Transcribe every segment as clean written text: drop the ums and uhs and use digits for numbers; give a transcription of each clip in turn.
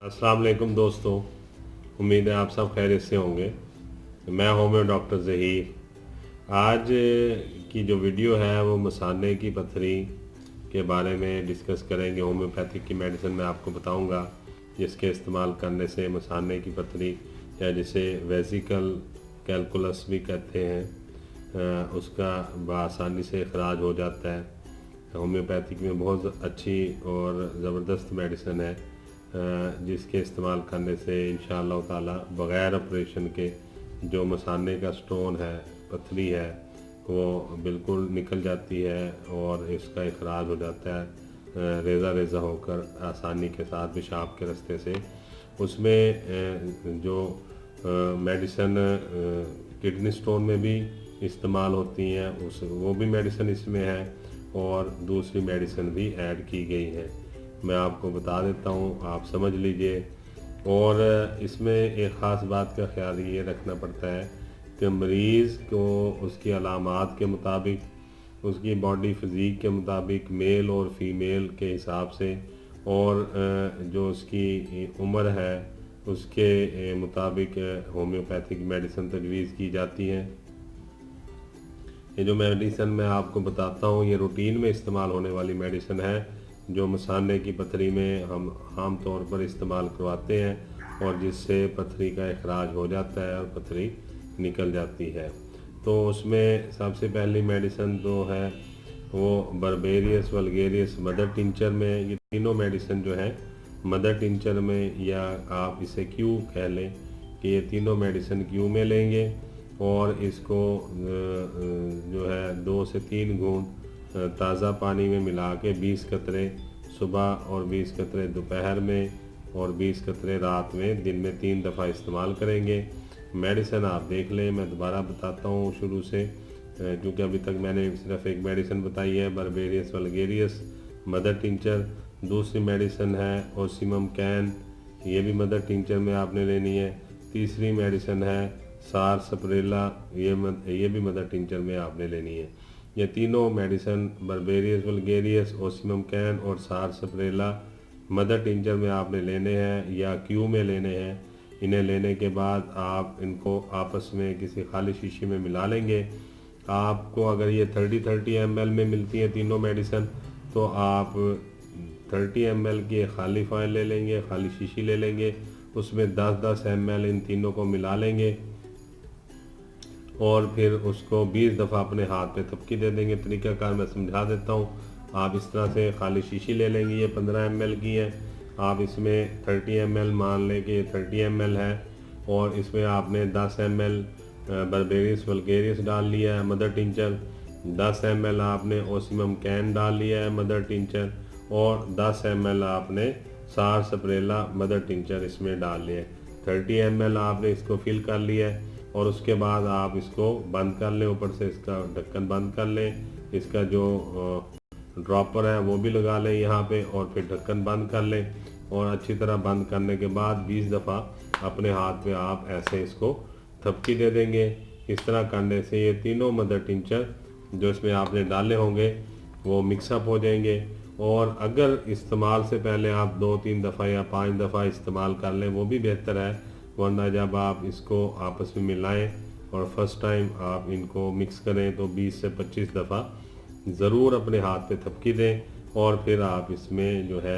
अस्सलाम वालेकुम दोस्तों, उम्मीद है आप सब खैरियत से होंगे। मैं होम्यो डॉक्टर ज़हीर। आज की जो वीडियो है वो मसाने की पथरी के बारे में डिस्कस करेंगे। होम्योपैथिक की मेडिसिन मैं आपको बताऊंगा जिसके इस्तेमाल करने से मसाने की पथरी या जिसे वेसिकल कैलकुलस भी कहते हैं उसका बआसानी से इखराज हो जाता है। होम्योपैथिक में बहुत अच्छी और ज़बरदस्त मेडिसिन है जिसके इस्तेमाल करने से इंशाअल्लाह ताला बग़ैर ऑपरेशन के जो मसाने का स्टोन है, पथरी है, वो बिल्कुल निकल जाती है और इसका इखराज हो जाता है रेज़ा रेज़ा होकर आसानी के साथ पेशाब के रास्ते से। उसमें जो मेडिसिन किडनी स्टोन में भी इस्तेमाल होती हैं वो भी मेडिसिन इसमें है और दूसरी मेडिसिन भी ऐड की गई है। मैं आपको बता देता हूँ, आप समझ लीजिए। और इसमें एक ख़ास बात का ख्याल ये रखना पड़ता है कि मरीज़ को उसकी अलामात के मुताबिक, उसकी बॉडी फिज़ीक के मुताबिक, मेल और फीमेल के हिसाब से और जो उसकी उम्र है उसके मुताबिक होम्योपैथिक मेडिसिन तजवीज़ की जाती हैं। ये जो मेडिसिन मैं आपको बताता हूँ ये रूटीन में इस्तेमाल होने वाली मेडिसिन है जो मसाने की पथरी में हम आम तौर पर इस्तेमाल करवाते हैं और जिससे पथरी का इखराज हो जाता है और पथरी निकल जाती है। तो उसमें सबसे पहली मेडिसिन जो है वो बर्बेरियस वल्गेरियस मदर टिंचर में, ये तीनों मेडिसिन जो है मदर टिंचर में, या आप इसे क्यू कह लें कि ये तीनों मेडिसिन क्यू में लेंगे और इसको जो है 2 से 3 घूंट ताज़ा पानी में मिला के 20 कतरे सुबह और 20 कतरे दोपहर में और 20 कतरे रात में दिन में 3 दफ़ा इस्तेमाल करेंगे। मेडिसिन आप देख लें, मैं दोबारा बताता हूँ शुरू से क्योंकि अभी तक मैंने सिर्फ एक मेडिसिन बताई है, बर्बेरियस वल्गेरियस मदर टिंचर। दूसरी मेडिसिन है ओसिमम कैन, ये भी मदर टिंचर में आपने लेनी है। तीसरी मेडिसिन है सारसप्रेला, ये भी मदर टिंचर में आपने लेनी है। ये तीनों मेडिसिन बर्बेरियस वल्गेरियस, ओसिमम कैन और सारसप्रेला मदर टिंचर में आपने लेने हैं या क्यू में लेने हैं। इन्हें लेने के बाद आप इनको आपस में किसी खाली शीशी में मिला लेंगे। आपको अगर ये 30-30 ml में मिलती हैं तीनों मेडिसिन तो आप 30 ml की एक खाली फाइल ले लेंगे, खाली शीशी ले लेंगे, उसमें 10-10 ml इन तीनों को मिला लेंगे और फिर उसको 20 दफ़ा अपने हाथ पे थपकी दे देंगे। तरीक़ाकार मैं समझा देता हूँ। आप इस तरह से खाली शीशी ले लेंगे, ये 15 ml की है, आप इसमें 30 ml मान लें कि ये 30 ml है और इसमें आपने 10 ml बर्बेरियस वल्गेरियस डाल लिया है मदर टिंचर, 10 ml आपने ओसिमम कैन डाल लिया है मदर टिंचर और 10 ml आपने सारसप्रेला मदर टिंचर इसमें डाल लिया है। 30 ml आपने इसको फिल कर लिया है और उसके बाद आप इसको बंद कर लें, ऊपर से इसका ढक्कन बंद कर लें, इसका जो ड्रॉपर है वो भी लगा लें यहाँ पे और फिर ढक्कन बंद कर लें और अच्छी तरह बंद करने के बाद 20 दफ़ा अपने हाथ पे आप ऐसे इसको थपकी दे देंगे। इस तरह करने से ये तीनों मदर टिंचर जो इसमें आपने डाले होंगे वो मिक्सअप हो जाएंगे। और अगर इस्तेमाल से पहले आप 2-3 दफ़ा या 5 दफ़ा इस्तेमाल कर लें वो भी बेहतर है, वरना जब आप इसको आपस में मिलाएं और फर्स्ट टाइम आप इनको मिक्स करें तो 20 से 25 दफ़ा ज़रूर अपने हाथ पे थपकी दें और फिर आप इसमें जो है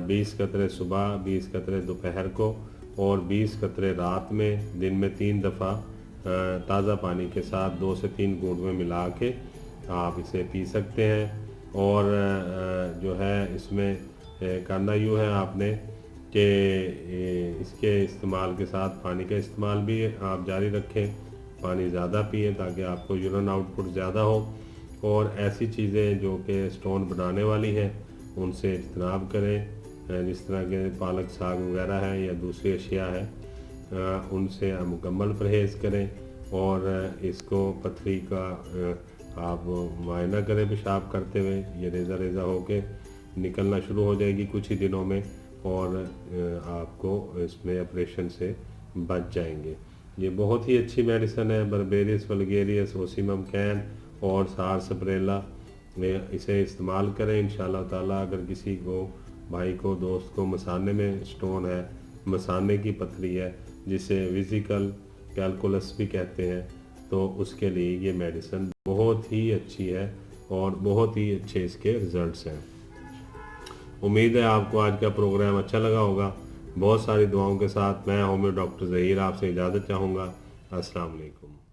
20 कतरे सुबह, 20 कतरे दोपहर को और 20 कतरे रात में दिन में 3 दफ़ा ताज़ा पानी के साथ 2 से 3 घूंट में मिला के आप इसे पी सकते हैं। और जो है इसमें करना यूँ है आपने कि इसके इस्तेमाल के साथ पानी का इस्तेमाल भी आप जारी रखें, पानी ज़्यादा पिए ताकि आपको यूरिन आउटपुट ज़्यादा हो और ऐसी चीज़ें जो कि स्टोन बनाने वाली हैं उनसे इज्तनाब करें, जिस तरह के पालक साग वगैरह है या दूसरी अशिया है उनसे मुकम्मल परहेज़ करें और इसको पथरी का आप मुआयना करें पेशाब करते हुए। ये रेज़ा रेज़ा होके निकलना शुरू हो जाएगी कुछ ही दिनों में और आपको इसमें ऑपरेशन से बच जाएंगे। ये बहुत ही अच्छी मेडिसिन है बर्बेरियस वल्गेरियस, ओसिमम कैन और सारसप्रेला। इसे इस्तेमाल करें इंशाअल्लाह ताला। अगर किसी को भाई को दोस्त को मसाने में स्टोन है, मसाने की पथरी है, जिसे विजिकल कैलकुलस भी कहते हैं, तो उसके लिए ये मेडिसिन बहुत ही अच्छी है और बहुत ही अच्छे इसके रिजल्ट्स हैं। उम्मीद है आपको आज का प्रोग्राम अच्छा लगा होगा। बहुत सारी दुआओं के साथ मैं होम्यो डॉक्टर ज़हीर आपसे इजाज़त चाहूँगा। अस्सलाम वालेकुम।